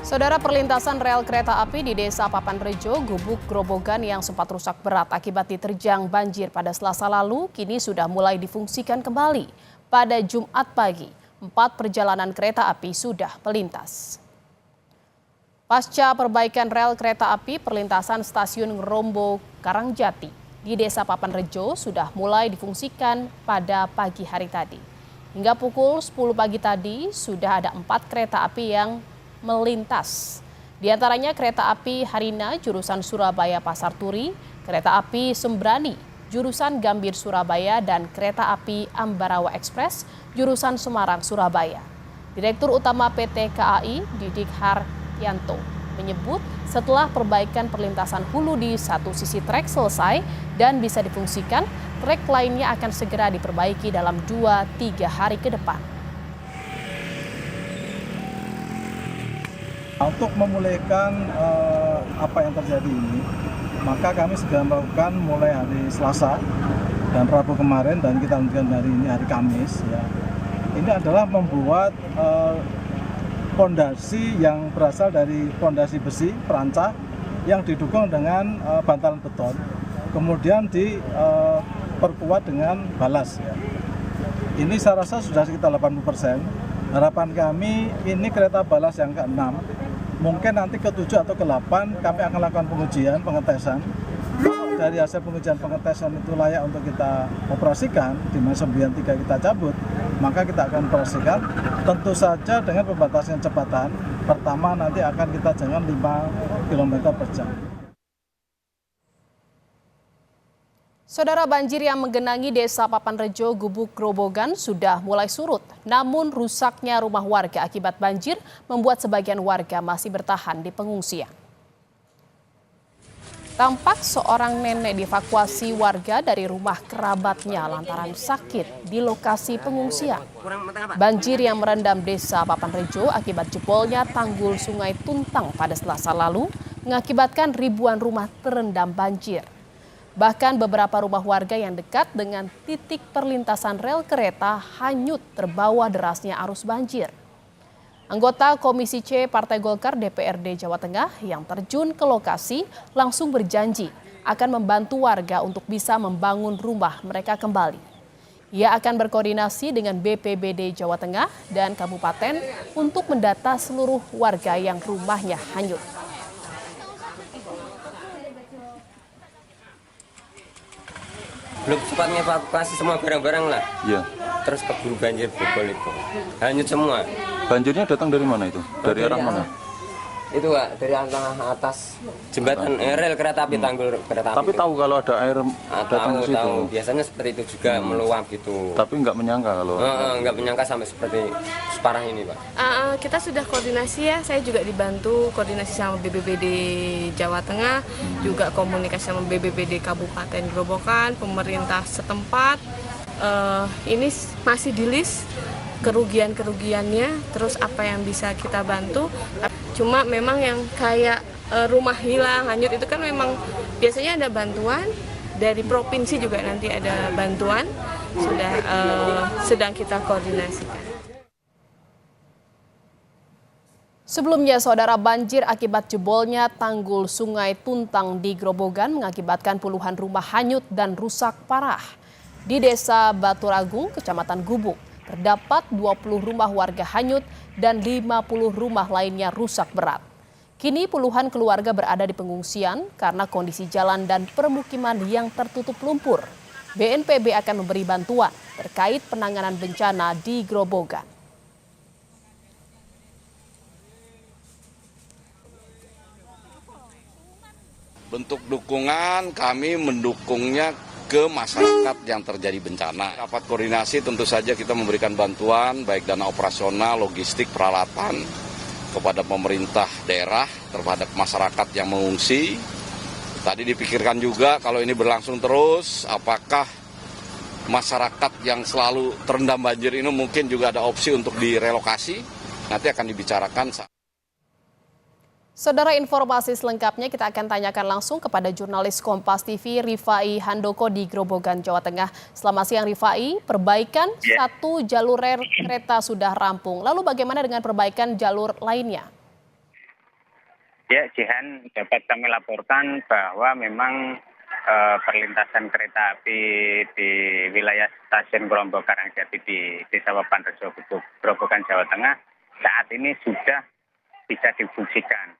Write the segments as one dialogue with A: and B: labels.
A: Saudara, perlintasan rel kereta api di Desa Papanrejo, Gubuk Grobogan yang sempat rusak berat akibat diterjang banjir pada Selasa lalu, kini sudah mulai difungsikan kembali. Pada Jumat pagi, 4 perjalanan kereta api sudah melintas. Pasca perbaikan rel kereta api, perlintasan stasiun Ngerombo Karangjati di Desa Papanrejo sudah mulai difungsikan pada pagi hari tadi. Hingga pukul 10 pagi tadi, sudah ada 4 kereta api yang melintas. Di antaranya kereta api Harina jurusan Surabaya Pasar Turi, kereta api Sembrani jurusan Gambir Surabaya, dan kereta api Ambarawa Express jurusan Semarang Surabaya. Direktur Utama PT KAI Didik Haryanto menyebut setelah perbaikan perlintasan hulu di satu sisi trek selesai dan bisa difungsikan, trek lainnya akan segera diperbaiki dalam 2-3 hari ke depan.
B: Untuk memulihkan apa yang terjadi ini, maka kami segera melakukan mulai hari Selasa dan Rabu kemarin, dan kita lanjutkan hari ini, hari Kamis. Ya. Ini adalah membuat fondasi yang berasal dari fondasi besi perancah yang didukung dengan bantalan beton, kemudian diperkuat dengan balas. Ya. Ini saya rasa sudah sekitar 80%. Harapan kami ini kereta balas yang ke-6. Mungkin nanti ke-7 atau ke-8 kami akan lakukan pengujian, pengetesan. Kalau dari hasil pengujian pengetesan itu layak untuk kita operasikan, di mana 93 kita cabut, maka kita akan operasikan. Tentu saja dengan pembatasan kecepatan. Pertama nanti akan kita jangan 5 km per jam.
A: Saudara, banjir yang menggenangi Desa Papanrejo, Gubuk Grobogan sudah mulai surut. Namun rusaknya rumah warga akibat banjir membuat sebagian warga masih bertahan di pengungsian. Tampak seorang nenek dievakuasi warga dari rumah kerabatnya lantaran sakit di lokasi pengungsian. Banjir yang merendam Desa Papanrejo akibat jebolnya tanggul Sungai Tuntang pada Selasa lalu mengakibatkan ribuan rumah terendam banjir. Bahkan beberapa rumah warga yang dekat dengan titik perlintasan rel kereta hanyut terbawa derasnya arus banjir. Anggota Komisi C Partai Golkar DPRD Jawa Tengah yang terjun ke lokasi langsung berjanji akan membantu warga untuk bisa membangun rumah mereka kembali. Ia akan berkoordinasi dengan BPBD Jawa Tengah dan Kabupaten untuk mendata seluruh warga yang rumahnya hanyut.
C: Belum sempat ngevakuasi semua barang-barang lah.
D: Iya.
C: Terus keburu banjir bobol itu. Hanyut semua.
D: Banjirnya datang dari mana itu? Dari arah mana?
C: Itu Pak, dari atas jembatan rel kereta api, tanggul kereta api.
D: Tapi tahu kalau ada air datang ke situ.
C: Tahu. Biasanya seperti itu juga meluap gitu.
D: Tapi nggak menyangka kalau.
C: Nggak menyangka sampai seperti separah ini Pak.
E: Kita sudah koordinasi ya, saya juga dibantu koordinasi sama BPBD Jawa Tengah, juga komunikasi sama BPBD Kabupaten Grobogan, pemerintah setempat. Ini masih di list kerugian-kerugiannya, terus apa yang bisa kita bantu. Cuma memang yang kayak rumah hilang, hanyut itu kan memang biasanya ada bantuan dari provinsi, juga nanti ada bantuan, sudah sedang kita koordinasikan.
A: Sebelumnya, saudara, banjir akibat jebolnya tanggul Sungai Tuntang di Grobogan mengakibatkan puluhan rumah hanyut dan rusak parah. Di Desa Baturagung, Kecamatan Gubuk, terdapat 20 rumah warga hanyut dan 50 rumah lainnya rusak berat. Kini puluhan keluarga berada di pengungsian karena kondisi jalan dan permukiman yang tertutup lumpur. BNPB akan memberi bantuan terkait penanganan bencana di Grobogan.
F: Bentuk dukungan, kami mendukungnya ke masyarakat yang terjadi bencana. Rapat koordinasi tentu saja kita memberikan bantuan baik dana operasional, logistik, peralatan kepada pemerintah daerah terhadap masyarakat yang mengungsi. Tadi dipikirkan juga kalau ini berlangsung terus, apakah masyarakat yang selalu terendam banjir ini mungkin juga ada opsi untuk direlokasi. Nanti akan dibicarakan.
A: Saudara, informasi selengkapnya kita akan tanyakan langsung kepada jurnalis Kompas TV Rifai Handoko di Grobogan, Jawa Tengah. Selamat siang Rifai, perbaikan satu jalur rel kereta sudah rampung. Lalu bagaimana dengan perbaikan jalur lainnya?
G: Ya, Jihan, dapat kami laporkan bahwa memang perlintasan kereta api di wilayah stasiun Grombo Karangjati di Desa Papan Rejo, Grobogan, Jawa Tengah saat ini sudah bisa difungsikan.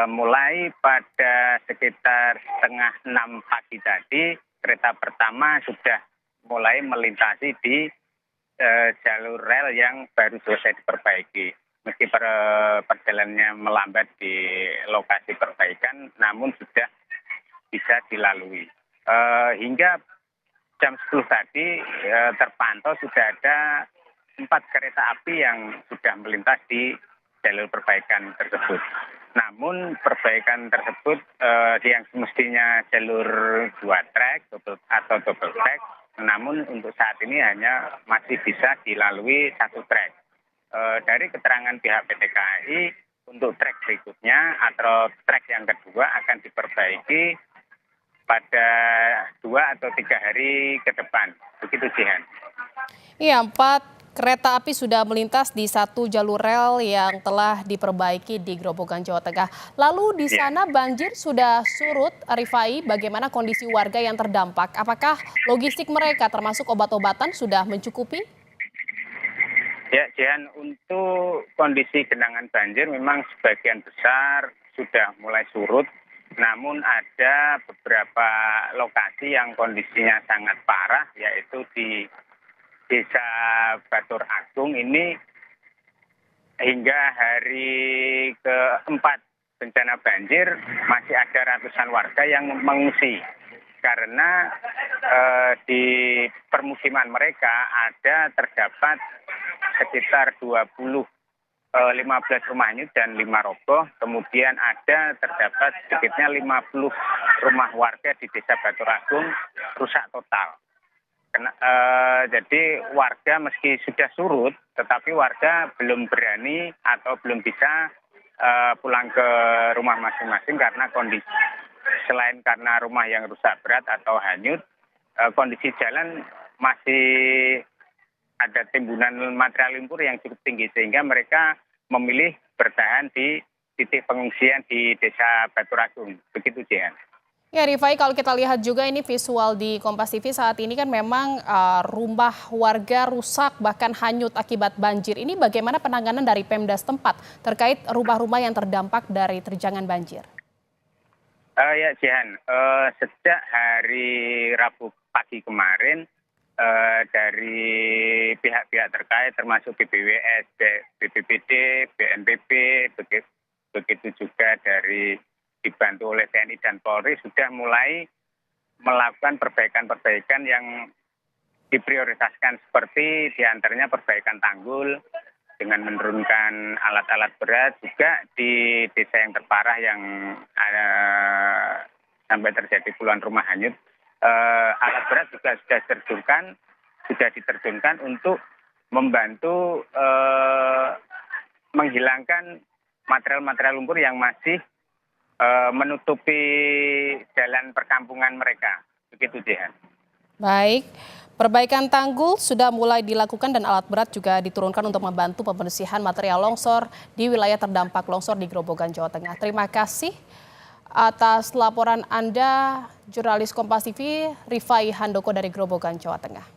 G: Mulai pada sekitar 5:30 pagi tadi, kereta pertama sudah mulai melintasi di jalur rel yang baru selesai diperbaiki. Meski perjalanannya melambat di lokasi perbaikan, namun sudah bisa dilalui. Hingga jam 10 tadi terpantau sudah ada 4 kereta api yang sudah melintas di jalur perbaikan tersebut. Namun perbaikan tersebut yang semestinya jalur 2 trek atau double track, namun untuk saat ini hanya masih bisa dilalui 1 trek. Dari keterangan pihak PT KAI, untuk trek berikutnya atau trek yang kedua akan diperbaiki pada 2 atau 3 hari ke depan. Begitu, Jihan.
A: Iya, 4 kereta api sudah melintas di 1 jalur rel yang telah diperbaiki di Grobogan, Jawa Tengah. Lalu di sana banjir sudah surut, Rifai, bagaimana kondisi warga yang terdampak? Apakah logistik mereka termasuk obat-obatan sudah mencukupi?
G: Ya, Jihan, untuk kondisi genangan banjir memang sebagian besar sudah mulai surut. Namun ada beberapa lokasi yang kondisinya sangat parah, yaitu di Desa Batur Agung ini hingga hari keempat bencana banjir masih ada ratusan warga yang mengungsi. Karena di permukiman mereka terdapat sekitar 15 rumah hanyut dan 5 roboh. Kemudian terdapat sedikitnya 50 rumah warga di Desa Batur Agung rusak total. Jadi warga meski sudah surut, tetapi warga belum berani atau belum bisa pulang ke rumah masing-masing karena kondisi, selain karena rumah yang rusak berat atau hanyut, kondisi jalan masih ada timbunan material lumpur yang cukup tinggi, sehingga mereka memilih bertahan di titik pengungsian di Desa Batur Agung. Begitu, Jihan.
A: Ya, Rifai, kalau kita lihat juga ini visual di Kompas TV saat ini kan memang rumah warga rusak bahkan hanyut akibat banjir. Ini bagaimana penanganan dari Pemda setempat terkait rumah-rumah yang terdampak dari terjangan banjir?
G: Ya, Jihan, sejak hari Rabu pagi kemarin dari pihak-pihak terkait termasuk BPWS, BPBD, BNPB, begitu juga dari dibantu oleh TNI dan Polri sudah mulai melakukan perbaikan-perbaikan yang diprioritaskan, seperti diantaranya perbaikan tanggul dengan menurunkan alat-alat berat, juga di desa yang terparah yang sampai terjadi puluhan rumah hanyut. Alat berat juga sudah diterjunkan untuk membantu menghilangkan material-material lumpur yang masih menutupi jalan perkampungan mereka. Begitu, Jihan.
A: Baik, perbaikan tanggul sudah mulai dilakukan dan alat berat juga diturunkan untuk membantu pembersihan material longsor di wilayah terdampak longsor di Grobogan, Jawa Tengah. Terima kasih atas laporan Anda, jurnalis Kompas TV Rifai Handoko dari Grobogan, Jawa Tengah.